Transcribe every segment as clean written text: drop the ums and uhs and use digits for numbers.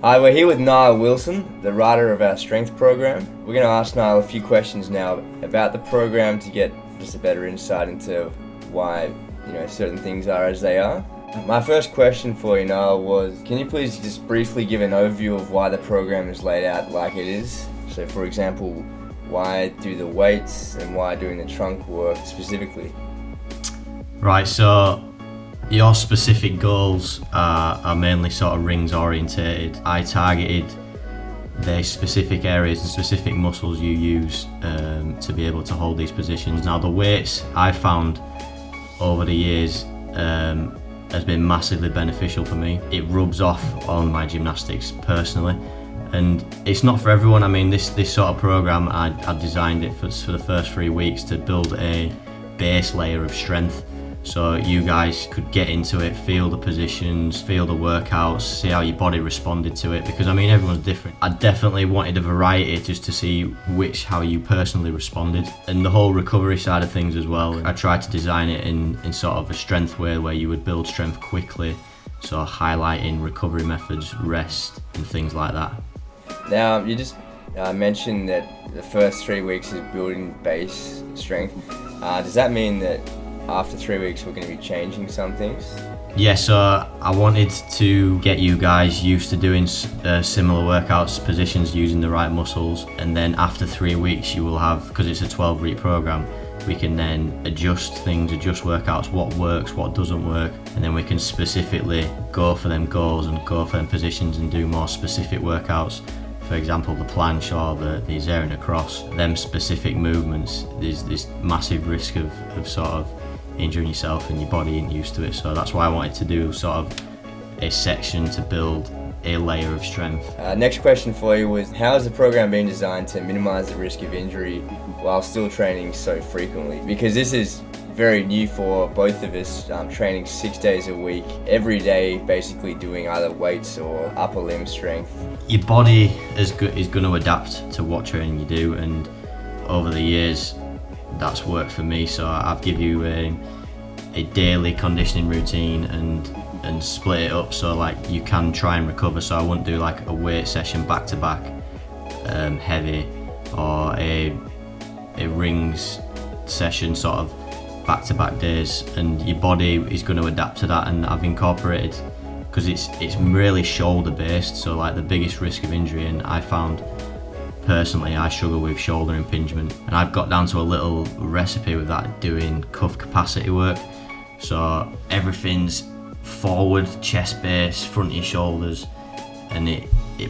Hi, we're here with Niall Wilson, the writer of our strength program. We're going to ask Niall a few questions now about the program to get just a better insight into why, certain things are as they are. My first question for you, Niall, was can you please just briefly give an overview of why the program is laid out like it is? So, for example, why do the weights and why doing the trunk work specifically? Right, so your specific goals are mainly sort of rings orientated. I targeted the specific areas and specific muscles you use to be able to hold these positions. Now the weights I found over the years has been massively beneficial for me. It rubs off on my gymnastics personally, and it's not for everyone. I mean, this sort of program, I designed it for the first 3 weeks to build a base layer of strength, so you guys could get into it, feel the positions, feel the workouts, see how your body responded to it, because I mean everyone's different. I definitely wanted a variety just to see how you personally responded, and the whole recovery side of things as well. I tried to design it in sort of a strength way where you would build strength quickly, so highlighting recovery methods, rest and things like that. Now, you just mentioned that the first 3 weeks is building base strength. Does that mean that after 3 weeks we're going to be changing some things? Yeah, so I wanted to get you guys used to doing similar workouts, positions using the right muscles, and then after 3 weeks you will have, because it's a 12-week program, we can then adjust things, adjust workouts, what works, what doesn't work, and then we can specifically go for them goals and go for them positions and do more specific workouts. For example, the planche or the Azarian across, them specific movements, there's this massive risk of sort of injuring yourself and your body ain't used to it. So that's why I wanted to do sort of a section to build a layer of strength. Next question for you was, how is the program being designed to minimize the risk of injury while still training so frequently? Because this is very new for both of us, training 6 days a week, every day basically doing either weights or upper limb strength. Your body is going to adapt to what training you do, and over the years that's worked for me. So I've give you a daily conditioning routine and split it up so like you can try and recover. So I wouldn't do like a weight session back to back heavy, or a rings session sort of back to back days, and your body is going to adapt to that. And I've incorporated, because it's really shoulder based, so like the biggest risk of injury, and I found personally I struggle with shoulder impingement, and I've got down to a little recipe with that, doing cuff capacity work. So everything's forward, chest base, front of your shoulders, and it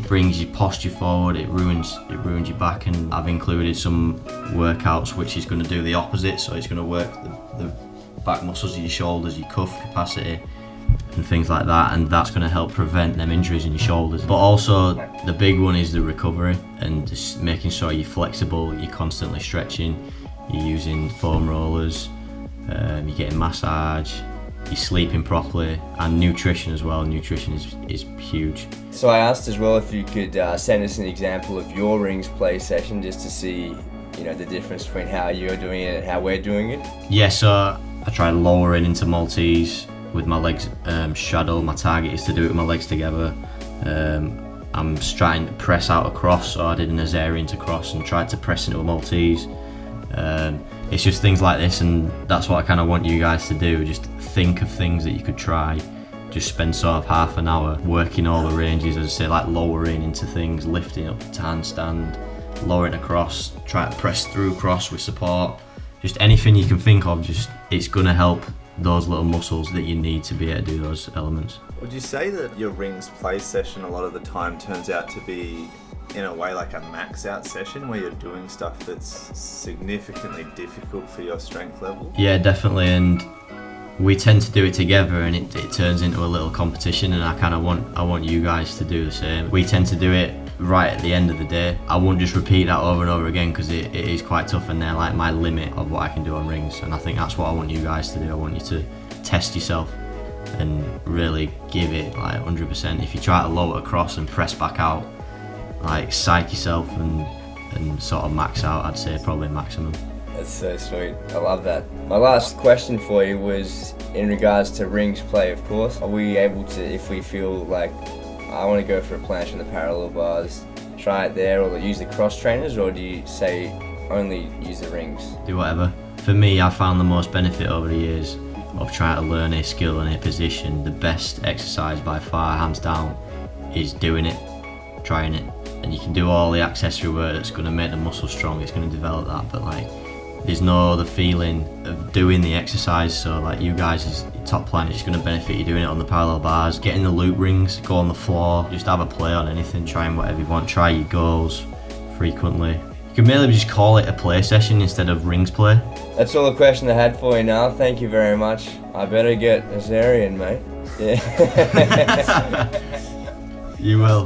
brings your posture forward, it ruins your back. And I've included some workouts which is going to do the opposite, so it's going to work the back muscles of your shoulders, your cuff capacity and things like that, and that's going to help prevent them injuries in your shoulders. But also the big one is the recovery, and just making sure you're flexible, you're constantly stretching, you're using foam rollers, you're getting massage, you're sleeping properly, and nutrition as well. Nutrition is huge. So I asked as well if you could send us an example of your rings play session, just to see the difference between how you're doing it and how we're doing it. Yeah, so I try lowering into Maltese with my legs straddle. My target is to do it with my legs together. I'm trying to press out across, so I did an Azarian to cross and tried to press into a Maltese. It's just things like this, and that's what I kind of want you guys to do. Just think of things that you could try. Just spend sort of half an hour working all the ranges, as I say, like lowering into things, lifting up to handstand, lowering across, try to press through cross with support. Just anything you can think of, it's going to help those little muscles that you need to be able to do those elements. Would you say that your rings play session a lot of the time turns out to be, in a way, like a max out session where you're doing stuff that's significantly difficult for your strength level? Yeah, definitely, and we tend to do it together, and it turns into a little competition, and I want you guys to do the same. We tend to do it right at the end of the day. I won't just repeat that over and over again, because it is quite tough, and they're like my limit of what I can do on rings, and I think that's what I want you guys to do. I want you to test yourself and really give it like 100%. If you try to lower across and press back out, like psych yourself and sort of max out, I'd say probably maximum. That's so sweet. I love that. My last question for you was in regards to rings play, of course. Are we able to, if we feel like I want to go for a planche on the parallel bars, try it there, or use the cross trainers, or do you say only use the rings? Do whatever. For me, I found the most benefit over the years of trying to learn a skill and a position. The best exercise by far, hands down, is doing it, trying it. And you can do all the accessory work that's going to make the muscle strong, it's going to develop that, but like, there's no other feeling of doing the exercise. So like, you guys as top planche, it's going to benefit you doing it on the parallel bars, getting the loop rings, go on the floor, just have a play on anything, trying whatever you want, try your goals frequently. You can maybe just call it a play session instead of rings play. That's all the question I had for you now. Thank you very much. I better get Azarian, mate. Yeah. You will.